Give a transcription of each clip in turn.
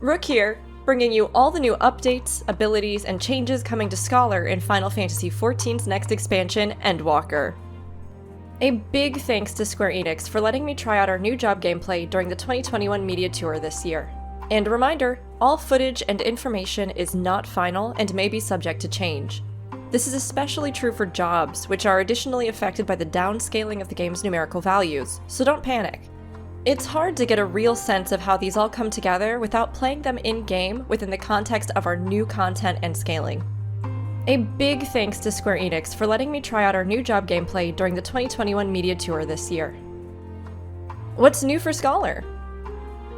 Rook here, bringing you all the new updates, abilities, and changes coming to Scholar in Final Fantasy XIV's next expansion, Endwalker. A big thanks to Square Enix for letting me try out our new job gameplay during the 2021 Media Tour this year. And a reminder, all footage and information is not final and may be subject to change. This is especially true for jobs, which are additionally affected by the downscaling of the game's numerical values, so don't panic. It's hard to get a real sense of how these all come together without playing them in-game within the context of our new content and scaling. A big thanks to Square Enix for letting me try out our new job gameplay during the 2021 Media Tour this year. What's new for Scholar?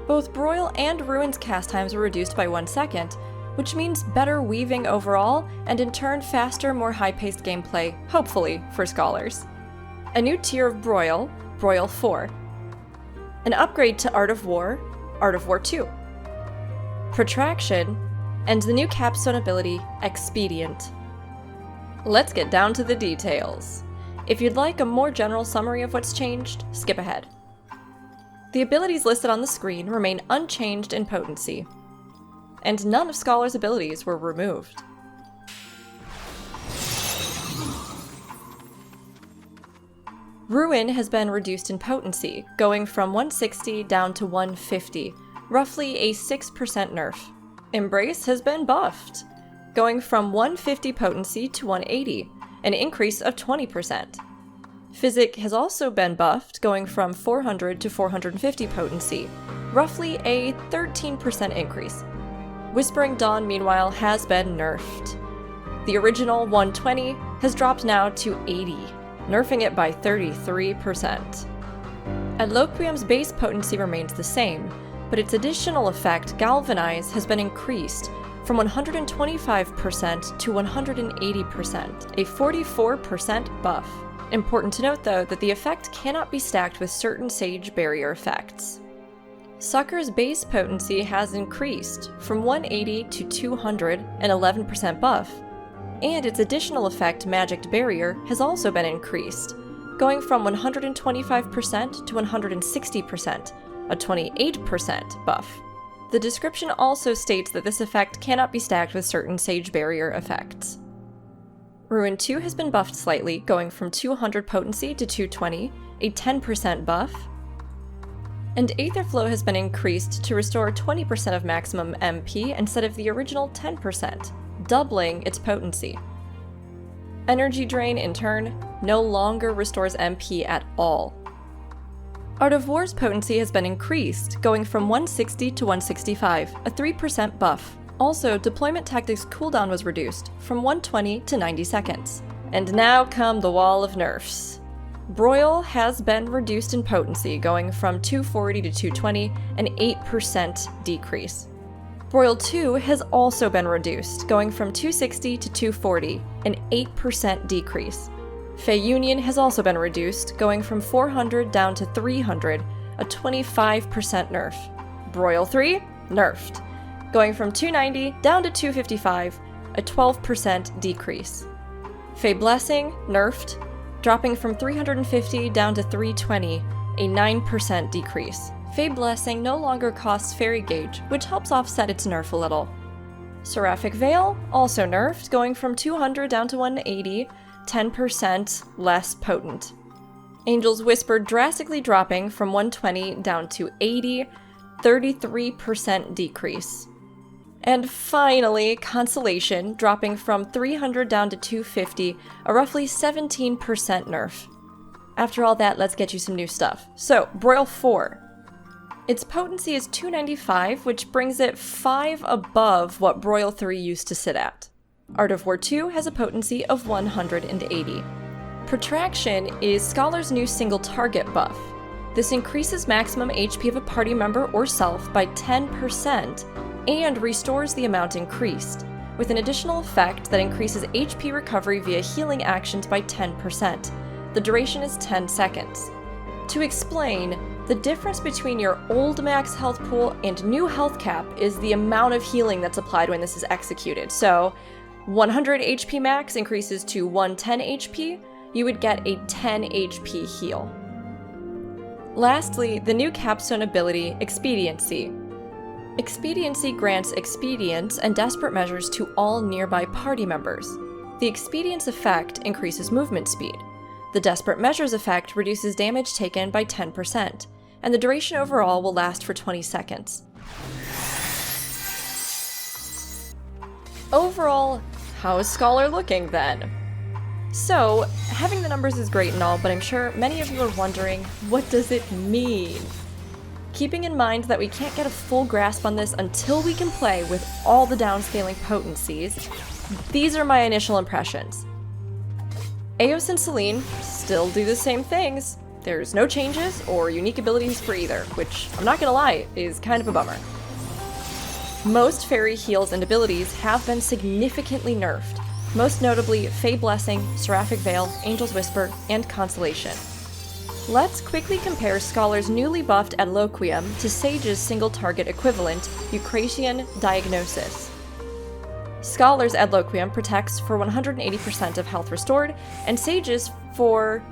Both Broil and Ruin's cast times were reduced by 1 second, which means better weaving overall, and in turn faster, more high-paced gameplay, hopefully, for Scholars. A new tier of Broil, Broil 4. An upgrade to Art of War 2. Protraction, and the new capstone ability, Expedient. Let's get down to the details. If you'd like a more general summary of what's changed, skip ahead. The abilities listed on the screen remain unchanged in potency, and none of Scholar's abilities were removed. Ruin has been reduced in potency, going from 160 down to 150, roughly a 6% nerf. Embrace has been buffed, going from 150 potency to 180, an increase of 20%. Physic has also been buffed, going from 400 to 450 potency, roughly a 13% increase. Whispering Dawn, meanwhile, has been nerfed. The original 120 has dropped now to 80, nerfing it by 33%. Adloquium's base potency remains the same, but its additional effect, Galvanize, has been increased from 125% to 180%, a 44% buff. Important to note, though, that the effect cannot be stacked with certain Sage Barrier effects. Sucker's base potency has increased from 180 to 200, an 11% buff, and its additional effect, Magic Barrier, has also been increased, going from 125% to 160%, a 28% buff. The description also states that this effect cannot be stacked with certain Sage Barrier effects. Ruin 2 has been buffed slightly, going from 200 potency to 220, a 10% buff. And Aetherflow has been increased to restore 20% of maximum MP instead of the original 10%, doubling its potency. Energy Drain, in turn, no longer restores MP at all. Art of War's potency has been increased, going from 160 to 165, a 3% buff. Also, Deployment Tactics cooldown was reduced from 120 to 90 seconds. And now come the wall of nerfs. Broil has been reduced in potency, going from 240 to 220, an 8% decrease. Broil 2 has also been reduced, going from 260 to 240, an 8% decrease. Fey Union has also been reduced, going from 400 down to 300, a 25% nerf. Broil 3, nerfed, going from 290 down to 255, a 12% decrease. Fey Blessing, nerfed, dropping from 350 down to 320, a 9% decrease. Fey Blessing no longer costs Fairy Gauge, which helps offset its nerf a little. Seraphic Veil, also nerfed, going from 200 down to 180, 10% less potent. Angel's Whisper drastically dropping from 120 down to 80, 33% decrease. And finally, Consolation, dropping from 300 down to 250, a roughly 17% nerf. After all that, let's get you some new stuff. So, Broil 4. Its potency is 295, which brings it 5 above what Broil 3 used to sit at. Art of War 2 has a potency of 180. Protraction is Scholar's new single target buff. This increases maximum HP of a party member or self by 10%, and restores the amount increased, with an additional effect that increases HP recovery via healing actions by 10%. The duration is 10 seconds. To explain, the difference between your old max health pool and new health cap is the amount of healing that's applied when this is executed. So, 100 HP max increases to 110 HP, you would get a 10 HP heal. Lastly, the new capstone ability, Expediency. Expediency grants expedience and desperate measures to all nearby party members. The expedience effect increases movement speed. The desperate measures effect reduces damage taken by 10%, and the duration overall will last for 20 seconds. Overall, how is Scholar looking then? So, having the numbers is great and all, but I'm sure many of you are wondering, what does it mean? Keeping in mind that we can't get a full grasp on this until we can play with all the downscaling potencies, these are my initial impressions. Eos and Selene still do the same things. There's no changes or unique abilities for either, which, I'm not gonna lie, is kind of a bummer. Most fairy heals and abilities have been significantly nerfed, most notably Fey Blessing, Seraphic Veil, Angel's Whisper, and Consolation. Let's quickly compare Scholar's newly buffed Adloquium to Sage's single-target equivalent, Eucratian Diagnosis. Scholar's Adloquium protects for 180% of health restored, and Sage's for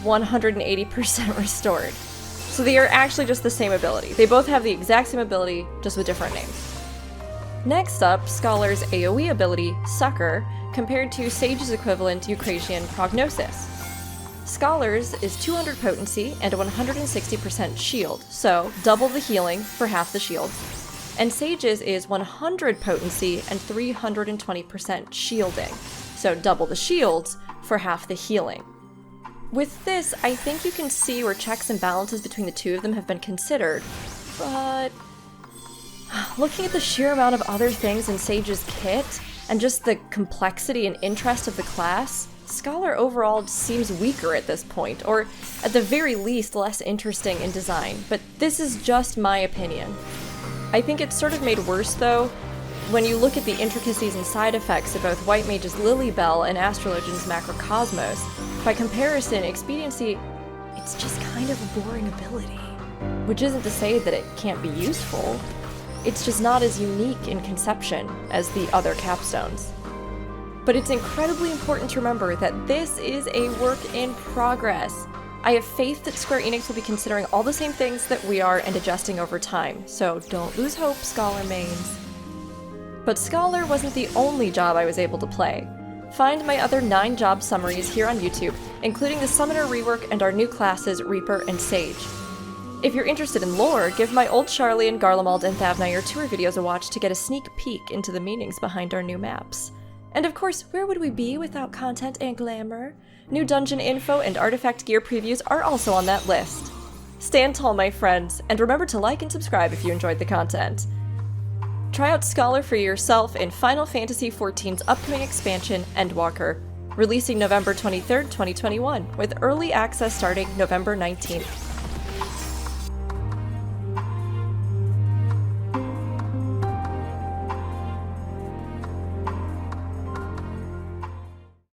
180% restored. So they are actually just the same ability. They both have the exact same ability, just with different names. Next up, Scholar's AoE ability, Succor, compared to Sage's equivalent, Eucratian Prognosis. Scholar's is 200 potency and a 160% shield, so double the healing for half the shield. And Sage's is 100 potency and 320% shielding, so double the shields for half the healing. With this, I think you can see where checks and balances between the two of them have been considered, but looking at the sheer amount of other things in Sage's kit, and just the complexity and interest of the class, Scholar overall seems weaker at this point, or at the very least less interesting in design, but this is just my opinion. I think it's sort of made worse though, when you look at the intricacies and side effects of both White Mage's Lilybell and Astrolegian's Macrocosmos. By comparison, Expediency, it's just kind of a boring ability. Which isn't to say that it can't be useful, it's just not as unique in conception as the other capstones. But it's incredibly important to remember that this is a work in progress. I have faith that Square Enix will be considering all the same things that we are and adjusting over time, so don't lose hope, Scholar mains. But Scholar wasn't the only job I was able to play. Find my other 9 job summaries here on YouTube, including the Summoner rework and our new classes Reaper and Sage. If you're interested in lore, give my old Charlian, Garlemald, and Thavnair tour videos a watch to get a sneak peek into the meanings behind our new maps. And of course, where would we be without content and glamour? New dungeon info and artifact gear previews are also on that list. Stand tall, my friends, and remember to like and subscribe if you enjoyed the content. Try out Scholar for yourself in Final Fantasy XIV's upcoming expansion, Endwalker, releasing November 23rd, 2021, with early access starting November 19th.